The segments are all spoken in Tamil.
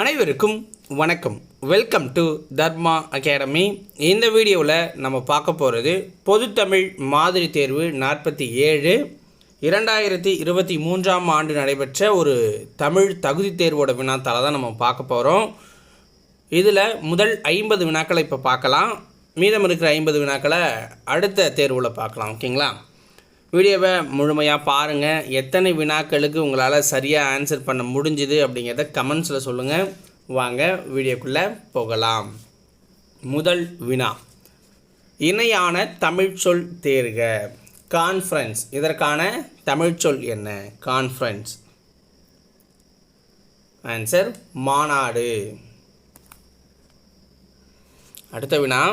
அனைவருக்கும் வணக்கம். Welcome to Dharma academy. இந்த வீடியோவில் நம்ம பார்க்க போகிறது பொதுத்தமிழ் மாதிரி தேர்வு 47 2023ஆம் ஆண்டு நடைபெற்ற ஒரு தமிழ் தகுதி தேர்வோட வினாத்தாளை தான் நம்ம பார்க்க போகிறோம். இதில் முதல் 50 வினாக்களை இப்போ பார்க்கலாம். மீதம் இருக்கிற 50 வினாக்களை அடுத்த தேர்வில் பார்க்கலாம். ஓகேங்களா? வீடியோவை முழுமையாக பாருங்கள். எத்தனை வினாக்களுக்கு உங்களால் சரியாக ஆன்சர் பண்ண முடிஞ்சுது அப்படிங்கிறத கமெண்ட்ஸில் சொல்லுங்கள். வாங்க வீடியோக்குள்ளே போகலாம். முதல் வினா, இணையான தமிழ்ச்சொல் தேர்க. கான்ஃபரன்ஸ், இதற்கான தமிழ்ச்சொல் என்ன? கான்ஃபரன்ஸ். ஆன்சர் மாநாடு. அடுத்த வினா,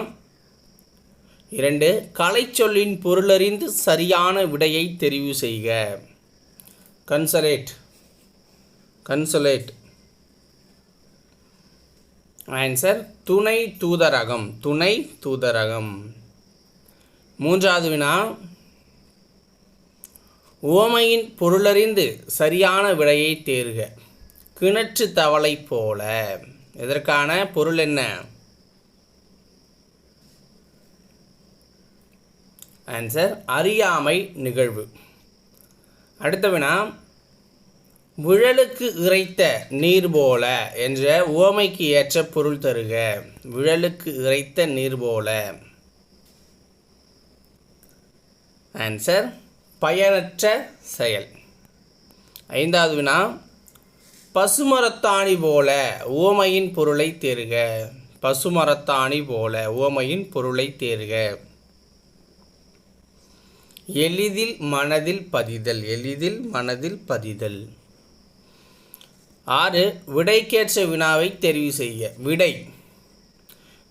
2 கலைச்சொல்லின் பொருளறிந்து சரியான விடையை தெரிவு செய்க. கன்சலேட். கன்சலேட். ஆன்சர் துணை தூதரகம். துணை தூதரகம். மூன்றாவது வினா, உவமையின் பொருளறிந்து சரியான விடையை தேர்க. கிணற்று தவளை போல. இதற்கான பொருள் என்ன? ஆன்சர் அறியாமை நிகழ்வு. அடுத்த வினா, விழலுக்கு இறைத்த நீர் போல என்ற உவமைக்கு ஏற்ற பொருள் தருக. விழலுக்கு இறைத்த நீர் போல. ஆன்சர் பயனற்ற செயல். ஐந்தாவது வினா, பசுமரத்தாணி போல உவமையின் பொருளை தேர்க. பசுமரத்தாணி போல உவமையின் பொருளை தேர்க. எளிதில் மனதில் பதிதல். எளிதில் மனதில் பதிதல். 6 விடைக்கேற்ற வினாவை தெரிவு செய்ய. விடை,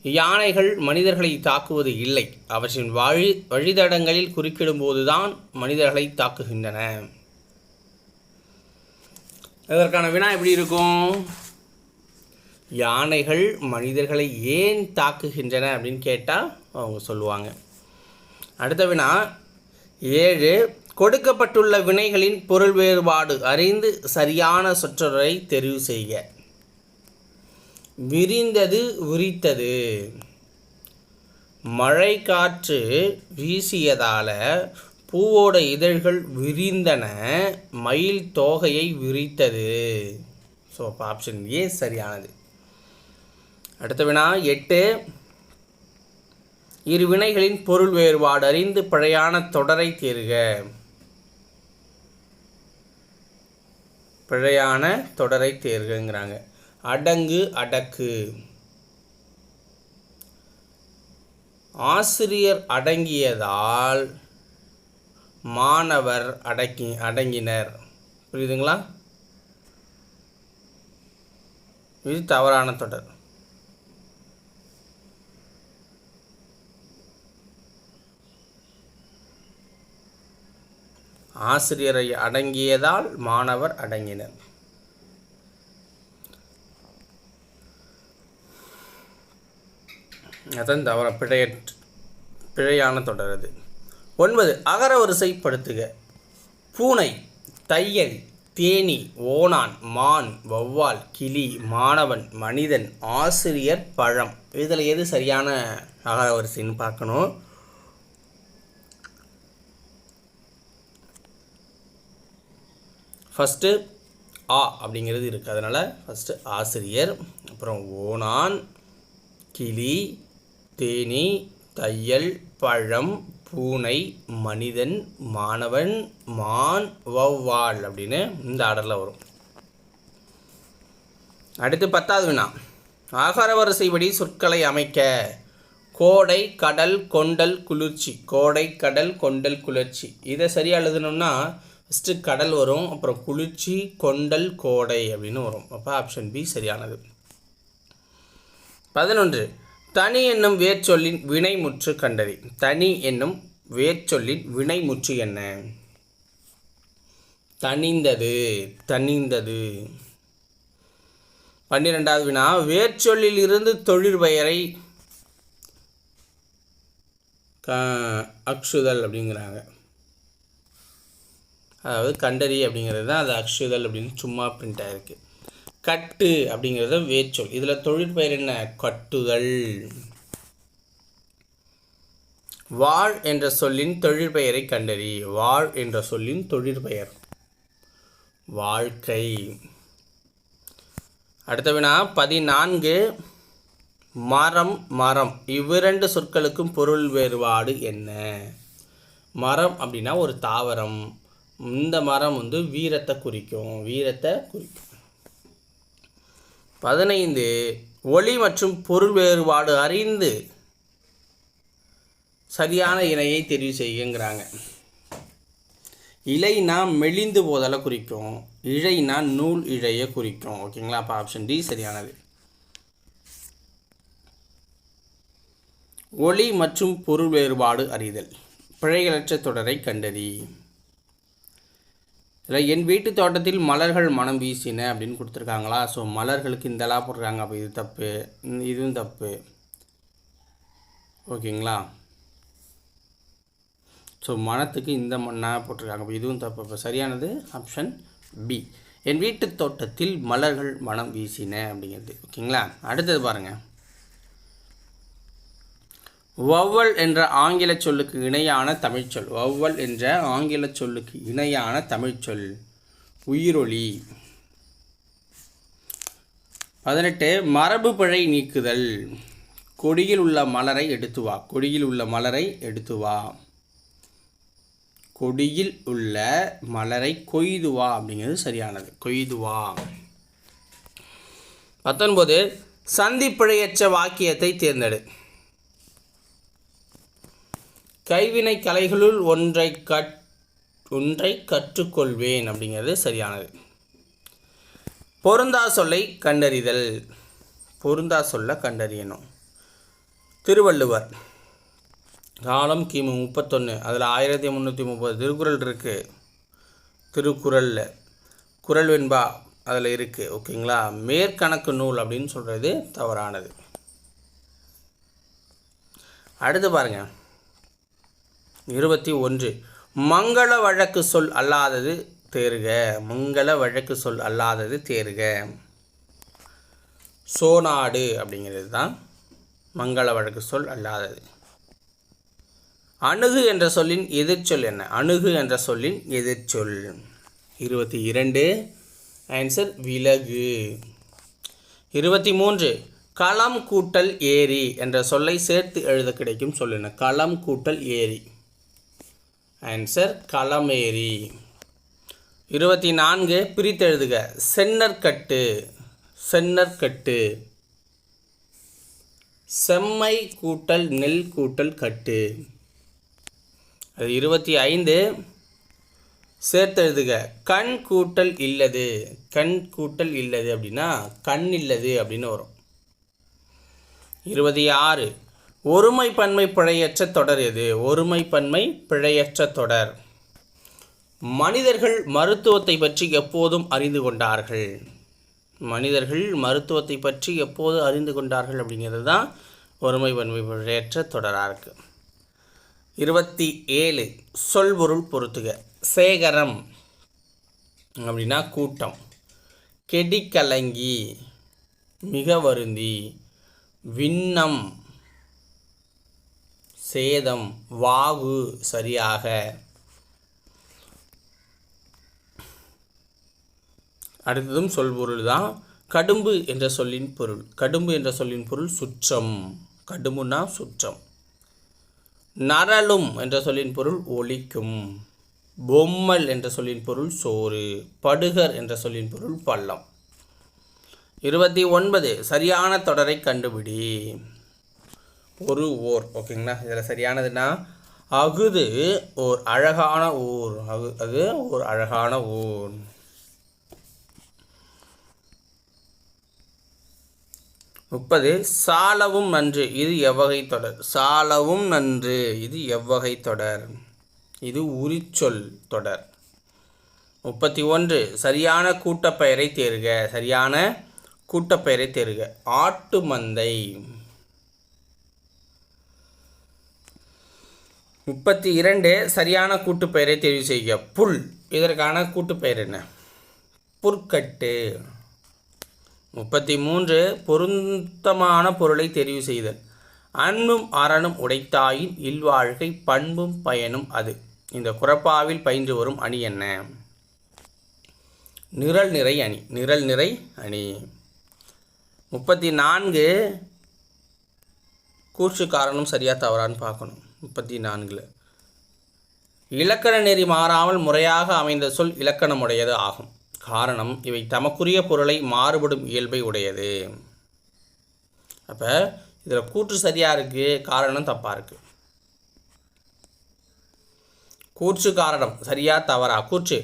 யானைகள் மனிதர்களை தாக்குவது இல்லை. அவற்றின் வழித்தடங்களில் குறுக்கிடும்போதுதான் மனிதர்களை தாக்குகின்றன. இதற்கான வினா எப்படி இருக்கும்? யானைகள் மனிதர்களை ஏன் தாக்குகின்றன அப்படின்னு கேட்டால் அவங்க சொல்லுவாங்க. அடுத்த வினா, 7 கொடுக்கப்பட்டுள்ள வினைகளின் பொருள் வேறுபாடு அறிந்து சரியான சொற்றொடரை தெரிவு செய்க. விரிந்தது விரித்தது. மழை காற்று வீசியதால் பூவோட இதழ்கள் விரிந்தன. மயில் தோகையை விரித்தது. ஸோ ஆப்ஷன் ஏ சரியானது. அடுத்த வினா 8 இரு வினைகளின் பொருள் வேறுபாடு அறிந்து பிழையான தொடரை தேர்க. பிழையான தொடரை தேர்கங்கிறாங்க. அடங்கு அடக்கு. ஆசிரியர் அடங்கியதால் மாணவர் அடங்கினர். புரியுதுங்களா? இது தவறான தொடர். ஆசிரியரை அடங்கியதால் மாணவர் அடங்கினர். அதன் தவற பிழையான தொடர். 9 அகர வரிசைப்படுத்துக. பூனை, தையல், தேனி, ஓணான், மான், வௌவால், கிளி, மாணவன், மனிதன், ஆசிரியர், பழம். இதில் எது சரியான அகர வரிசைன்னு பார்க்கணும். ஃபஸ்ட்டு ஆ அப்படிங்கிறது இருக்குது. அதனால் ஃபஸ்ட்டு ஆசிரியர், அப்புறம் ஓணான், கிளி, தேனி, தையல், பழம், பூனை, மனிதன், மாணவன், மான், வௌவால் அப்படின்னு இந்த ஆர்டரில் வரும். அடுத்து 10வது வினா, ஆகார வரிசைப்படி சொற்களை அமைக்க. கோடை, கடல், கொண்டல், குளிர்ச்சி. கோடை, கடல், கொண்டல், குளிர்ச்சி. இதை சரியாக எழுதணும்னா ஃபஸ்ட்டு கடல் வரும், அப்புறம் குளிர்ச்சி, கொண்டல், கோடை அப்படின்னு வரும். அப்போ ஆப்ஷன் பி சரியானது. 11 தனி என்னும் வேர்ச்சொல்லின் வினைமுற்று கண்டறி. தனி என்னும் வேர்ச்சொல்லின் வினைமுற்று என்ன? தணிந்தது. தணிந்தது. 12வது வினா, வேர்ச்சொல்லில் இருந்து தொழிற்பெயரை அக்ஷுதல் அப்படிங்கிறாங்க. அதாவது கண்டறி அப்படிங்கிறது தான் அது அக்ஷுதல் அப்படின்னு சும்மா பிரிண்ட் ஆகிருக்கு. கட்டு அப்படிங்கிறது வேர்ச்சொல். இதில் தொழிற்பெயர் என்ன? கட்டுதல். வாழ் என்ற சொல்லின் தொழிற்பெயரை கண்டறி. வாழ் என்ற சொல்லின் தொழிற்பெயர் வாழ்க்கை. அடுத்த வினா 14. மரம் மரம் இவ்விரண்டு சொற்களுக்கும் பொருள் வேறுபாடு என்ன? மரம் அப்படின்னா ஒரு தாவரம். இந்த மரம் வீரத்தை குறிக்கும். 15. ஒலி மற்றும் பொருள் வேறுபாடு அறிந்து சரியான இணையை தெரிவு செய்யுங்கிறாங்க. இலைனா மெலிந்து போதலை குறிக்கும், இழைனா நூல் இழையை குறிக்கும். ஓகேங்களா? அப்போ ஆப்ஷன் டி சரியானது. ஒலி மற்றும் பொருள் வேறுபாடு அறிதல். பிழைகளற்ற தொடரை கண்டறி. இதில் என் வீட்டு தோட்டத்தில் மலர்கள் மனம் வீசின அப்படின்னு கொடுத்துருக்காங்களா? ஸோ மலர்களுக்கு இந்த லா போடுறாங்க. அப்போ இது தப்பு, இதுவும் தப்பு. ஓகேங்களா? ஸோ மனத்துக்கு இந்த மண்ணா போட்டிருக்காங்க. அப்போ இதுவும் தப்பு. இப்போ சரியானது ஆப்ஷன் பி. என் வீட்டு தோட்டத்தில் மலர்கள் மனம் வீசின அப்படிங்கிறது. ஓகேங்களா? அடுத்தது பாருங்கள். வௌவல் என்ற ஆங்கில சொல்லுக்கு இணையான தமிழ்ச்சொல். வௌவல் என்ற ஆங்கில சொல்லுக்கு இணையான தமிழ்ச்சொல் உயிரொலி. 18. மரபு பிழை நீக்குதல். கொடியில் உள்ள மலரை எடுத்து வா. கொடியில் உள்ள மலரை எடுத்து வா. கொடியில் உள்ள மலரை கொய்து வா அப்படிங்கிறது சரியானது. கொய்து வா. 19. சந்திப்பிழையற்ற வாக்கியத்தை தேர்ந்தெடு. கைவினை கலைகளுள் ஒன்றை கற்றுக்கொள்வேன் அப்படிங்கிறது சரியானது. பொருந்தா சொல்லை கண்டறிதல். பொருந்தா சொல்ல கண்டறியணும். திருவள்ளுவர் காலம் கிமு 31. அதில் 1330 திருக்குறள் இருக்குது. திருக்குறளில் குறள் வெண்பா அதில் இருக்குது. ஓகேங்களா? மேற்கணக்கு நூல் அப்படின்னு சொல்கிறது தவறானது. அடுத்து பாருங்கள். 21. மங்கள வழக்கு சொல் அல்லாதது தேர்க. மங்கள வழக்கு சொல் அல்லாதது தேர்க. சோநாடு அப்படிங்கிறது தான் மங்கள வழக்கு சொல் அல்லாதது. அணுகு என்ற சொல்லின் எதிர்ச்சொல் என்ன? அணுகு என்ற சொல்லின் எதிர்ச்சொல். 22. ஆன்சர் விலகு. 23. களம் கூட்டல் ஏரி என்ற சொல்லை சேர்த்து எழுத கிடைக்கும் சொல் என்ன? களம் கூட்டல் ஏரி. ஆன்சர் களமேரி. 24. பிரித்தெழுதுக. சென்னற்கட்டு. சென்னற்கட்டு. செம்மை கூட்டல் நெல் கூட்டல் கட்டு. அது 25. சேர்த்தெழுதுக. கண் கூட்டல் இல்லது. கண் கூட்டல் இல்லது அப்படின்னா கண் இல்லது அப்படின்னு வரும். 26. ஒருமை பன்மை பிழையற்ற தொடர் எது? ஒருமை பன்மை பிழையற்ற தொடர். மனிதர்கள் மருத்துவத்தை பற்றி எப்போதும் அறிந்து கொண்டார்கள். மனிதர்கள் மருத்துவத்தை பற்றி எப்போது அறிந்து கொண்டார்கள் அப்படிங்கிறது தான் ஒருமை பன்மை பிழையற்ற தொடராக இருக்குது. 27. சொல்பொருள் பொறுத்துக. சேகரம் அப்படின்னா கூட்டம். கெடிக்கலங்கி மிக வருந்தி. விண்ணம் சேதம். வாகு சரியாக. அடுத்ததும் சொல்பொருள் தான். கடும்பு என்ற சொல்லின் பொருள். கடும்பு என்ற சொல்லின் பொருள் சுற்றம். கடும்புனா சுற்றம். நரலும் என்ற சொல்லின் பொருள் ஒலிக்கும். பொம்மல் என்ற சொல்லின் பொருள் சோறு. படுகர் என்ற சொல்லின் பொருள் பள்ளம். 29. சரியான தொடரை கண்டுபிடி. ஒரு ஓர். ஓகேங்களா? இதில் சரியானதுன்னா அகுது ஓர் அழகான ஊர். அது ஒரு அழகான ஊர். 30. சாலவும் நன்று. இது எவ்வகை தொடர்? சாலவும் நன்று இது எவ்வகை தொடர்? இது உரிச்சொல் தொடர். 31. சரியான கூட்டப்பெயரை தேர்க. சரியான கூட்டப்பெயரை தேர்க. ஆட்டு மந்தை. 32. சரியான கூட்டுப்பெயரை தெரிவு செய்க. புல். இதற்கான கூட்டுப்பெயர் என்ன? புற்கட்டு. 33 பொருத்தமான பொருளை தெரிவு செய்தல். அன்பும் அறனும் உடைத்தாயின் இல்வாழ்க்கை பண்பும் பயனும் அது. இந்த குறப்பாவில் பயின்று வரும் அணி என்ன? நிரல் நிறை அணி. நிரல் நிறை அணி. 34 கூற்று காரணம் சரியா தவறான்னு பார்க்கணும். 34 இலக்கண நெறி மாறாமல் முறையாக அமைந்த சொல் இலக்கணமுடையது ஆகும். காரணம் இவை தமக்குரிய பொருளை மாறுபடும் இயல்பை உடையது. அப்போ இதில் கூற்று சரியாக இருக்குது, காரணம் தப்பாக இருக்குது. கூற்று காரணம் சரியா தவறா? கூற்று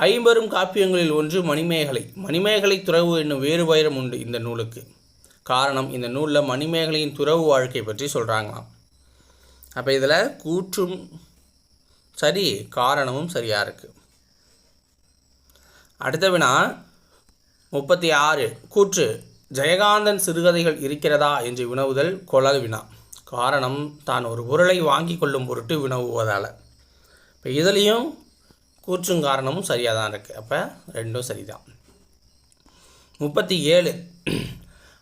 ஐம்பெரும் காப்பியங்களில் ஒன்று மணிமேகலை. மணிமேகலை துறவு என்னும் வேறு பெயரும் உண்டு இந்த நூலுக்கு. காரணம் இந்த நூலில் மணிமேகலையின் துறவு வாழ்க்கை பற்றி சொல்கிறாங்களாம். அப்போ இதில் கூற்றும் சரி, காரணமும் சரியாக இருக்குது. அடுத்த வினா 36 கூற்று ஜெயகாந்தன் சிறுகதைகள் இருக்கிறதா என்று வினவுதல் கொளல் வினா. காரணம் தான் ஒரு பொருளை வாங்கி கொள்ளும் பொருட்டு வினவுவதால். இப்போ இதுலேயும் கூற்றும் காரணமும் சரியாக தான் இருக்குது. அப்போ ரெண்டும் சரிதான். 37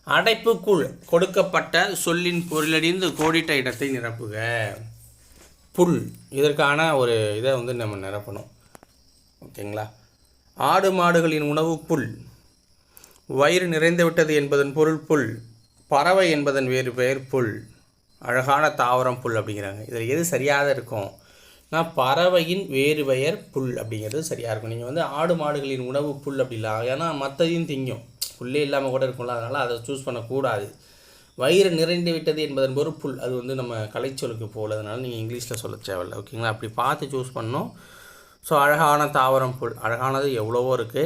அடைப்புக்குள் கொடுக்கப்பட்ட சொல்லின் பொருளடிந்து கோடிட்ட இடத்தை நிரப்புக. புல், இதற்கான ஒரு இதை நம்ம நிரப்பணும். ஓகேங்களா? ஆடு மாடுகளின் உணவு புல். வயிறு நிறைந்துவிட்டது என்பதன் பொருள் புல். பறவை என்பதன் வேறு பெயர் புல். அழகான தாவரம் புல் அப்படிங்கிறாங்க. இதில் எது சரியாக இருக்கும்? நான் பறவையின் வேறு பெயர் புல் அப்படிங்கிறது சரியாக இருக்கும். நீங்கள் ஆடு மாடுகளின் உணவு புல் அப்படிலாம், ஏன்னா மற்றதையும் திங்கும், புல்லே இல்லாமல் கூட இருக்கும்ல, அதனால் அதை சூஸ் பண்ணக்கூடாது. வயிறு நிறைந்து விட்டது என்பதன் பொருள் புல், அது நம்ம கலைச்சொலுக்கு போகிறதுனால நீங்கள் இங்கிலீஷில் சொல்ல தேவையில்லை. ஓகேங்களா? அப்படி பார்த்து சூஸ் பண்ணணும். ஸோ அழகான தாவரம் புல், அழகானது எவ்வளவோ இருக்குது.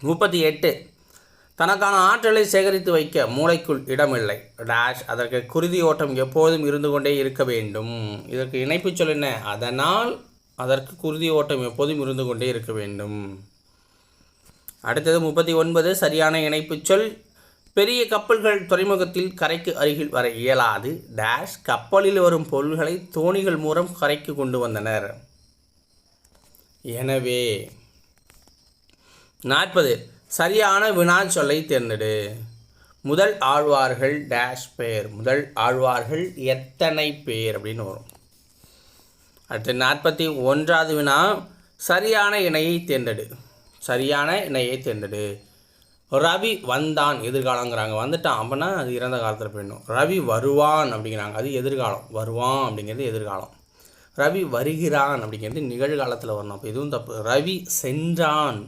38 தனக்கான ஆற்றலை சேகரித்து வைக்க மூளைக்குள் இடமில்லை டேஷ் அதற்கு குருதி ஓட்டம் எப்போதும் இருந்து கொண்டே இருக்க வேண்டும். இதற்கு இணைப்பு சொல் என்ன? அதனால் அதற்கு குருதி ஓட்டம் எப்போதும் இருந்து கொண்டே இருக்க வேண்டும். அடுத்தது 39 சரியான இணைப்பு சொல். பெரிய கப்பல்கள் துறைமுகத்தில் கரைக்கு அருகில் வர இயலாது டேஷ் கப்பலில் வரும் பொருள்களை தோணிகள் மூலம் கரைக்கு கொண்டு வந்தனர். எனவே 40 சரியான வினா சொல்லை தேர்ந்தெடு. முதல் ஆழ்வார்கள் டேஷ் பேர். முதல் ஆழ்வார்கள் எத்தனை பேர் அப்படின்னு வரும். அடுத்து 41வது வினா சரியான இணையை தேர்ந்தெடு. சரியான இணையை தேர்ந்தெடு. ரவி வந்தான் எதிர்காலங்கிறாங்க, வந்துட்டான் அப்படின்னா அது இறந்த காலத்தில் போயிடணும். ரவி வருவான் அப்படிங்கிறாங்க, அது எதிர்காலம். வருவான் அப்படிங்கிறது எதிர்காலம். ரவி வருகிறான் அப்படிங்கிறது நிகழ்காலத்தில் வரணும். அப்போ இதுவும் தப்பு. ரவி சென்றான்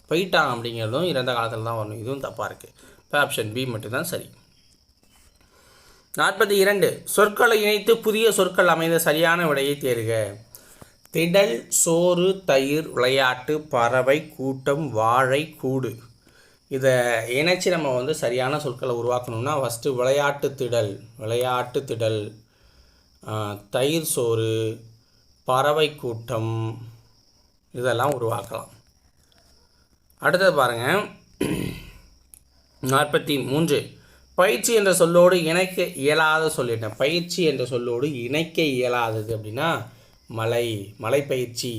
போயிட்டான் அப்படிங்கிறதும் இறந்த காலத்தில் தான் வரணும். இதுவும் தப்பாக இருக்குது. இப்போ ஆப்ஷன் பி மட்டும்தான் சரி. 42 சொற்களை இணைத்து புதிய சொற்கள் அமைந்த சரியான விடையை தேர்க. திடல், சோறு, தயிர், விளையாட்டு, பறவை, கூட்டம், வாழை, கூடு. இதை இணைச்சி நம்ம சரியான சொற்களை உருவாக்கணும்னா ஃபஸ்ட்டு விளையாட்டு திடல், விளையாட்டு திடல், தயிர் சோறு, பறவை கூட்டம், இதெல்லாம் உருவாக்கலாம். அடுத்தது பாருங்கள் 43 பயிற்சி என்ற சொல்லோடு இணைக்க இயலாத சொல்லிட்டேன். பயிற்சி என்ற சொல்லோடு இணைக்க இயலாதது அப்படின்னா மலைப்பயிற்சி.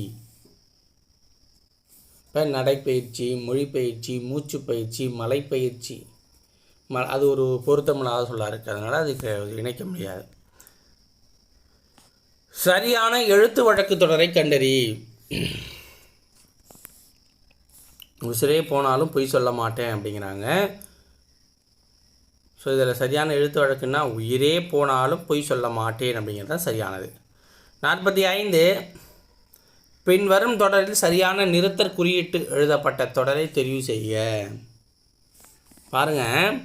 இப்போ நடைப்பயிற்சி, மொழிப்பயிற்சி, மூச்சு பயிற்சி, மலைப்பயிற்சி, அது ஒரு பொருத்தமில்லாத சொல்லாக இருக்குது, அதனால் அதுக்கு இணைக்க முடியாது. சரியான எழுத்து வழக்கு தொடரை கண்டறி. உசிரே போனாலும் பொய் சொல்ல மாட்டேன் அப்படிங்கிறாங்க. ஸோ இதில் சரியான எழுத்து வழக்குன்னா உயிரே போனாலும் பொய் சொல்ல மாட்டேன் அப்படிங்கிறது தான் சரியானது. 45 பின்வரும் தொடரில் சரியான நிறுத்தற் குறியீட்டு எழுதப்பட்ட தொடரை தெரிவு செய்ய. பாருங்கள்,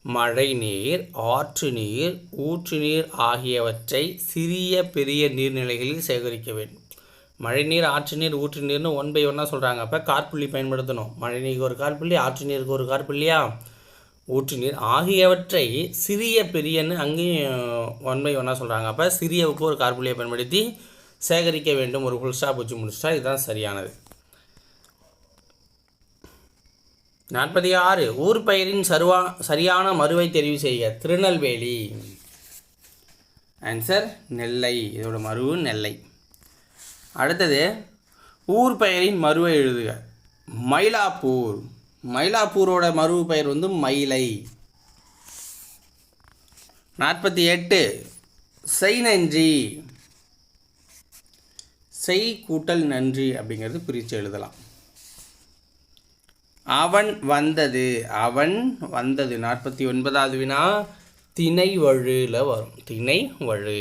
மழை நீர், ஆற்று நீர், ஊற்று நீர் ஆகியவற்றை சிறிய பெரிய நீர்நிலைகளில் சேகரிக்க வேண்டும். மழைநீர், ஆற்று நீர், ஊற்று நீர்னு 1 by 1 சொல்கிறாங்க. அப்போ காற்புள்ளி பயன்படுத்தணும். மழை நீருக்கு ஒரு காற்புள்ளி, ஆற்று நீருக்கு ஒரு காற்புள்ளியா, ஊற்று நீர் ஆகியவற்றை சிறிய பெரியன்னு அங்கேயும் 1 by 1 சொல்கிறாங்க. அப்போ சிறியவுக்கு ஒரு காற்புள்ளியை பயன்படுத்தி சேகரிக்க வேண்டும். ஒரு ஃபுல் ஸ்டாப் வச்சு முடிச்சிட்டா இதுதான் சரியானது. 46 ஊர் பெயரின் சரியான மறுவை தெரிவு செய்ய. திருநெல்வேலி. ஆன்சர் நெல்லை. இதோட மறுவு நெல்லை. அடுத்தது ஊர் பெயரின் மறுவை எழுதுக. மயிலாப்பூர். மயிலாப்பூரோட மறு பெயர் வந்து மயிலை. 48 செய் நன்றி. செய் கூட்டல் நன்றி அப்படிங்கிறது பிரித்து எழுதலாம். அவன் வந்தது. அவன் வந்தது 49வது வினா திணை வழுல வரும். திணை வழு.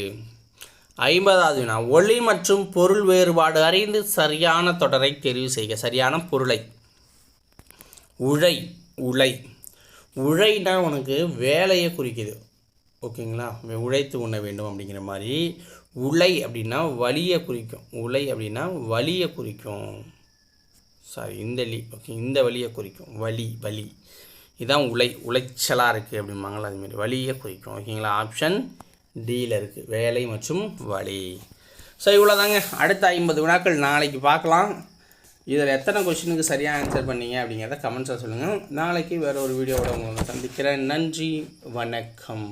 50வது வினா ஒளி மற்றும் பொருள் வேறுபாடு அறிந்து சரியான தொடரை தெரிவு செய்க. சரியான பொருளை. உழை. உழை. உழைனா உனக்கு வேலையை குறிக்குது. ஓகேங்களா, உழைத்து உண்ண வேண்டும் அப்படிங்கிற மாதிரி. உழை அப்படின்னா வலியை குறிக்கும். உழை அப்படின்னா வலியை குறிக்கும். சாரி, ஓகே, இந்த வலியை குறிக்கும். வலி வலி இதுதான் உழை. உளைச்சலாக இருக்குது அப்படிம்பாங்களா, அதுமாரி வலியை குறிக்கும். ஓகேங்களா, ஆப்ஷன் டியில் இருக்குது, வேலை மற்றும் வலி. ஸோ இவ்வளோதாங்க. அடுத்த 50 வினாக்கள் நாளைக்கு பார்க்கலாம். இதில் எத்தனை கொஸ்டினுக்கு சரியாக ஆன்சர் பண்ணீங்க அப்படிங்கிறத கமெண்ட்ஸாக சொல்லுங்கள். நாளைக்கு வேறு ஒரு வீடியோவோட உங்களை சந்திக்கிறேன். நன்றி, வணக்கம்.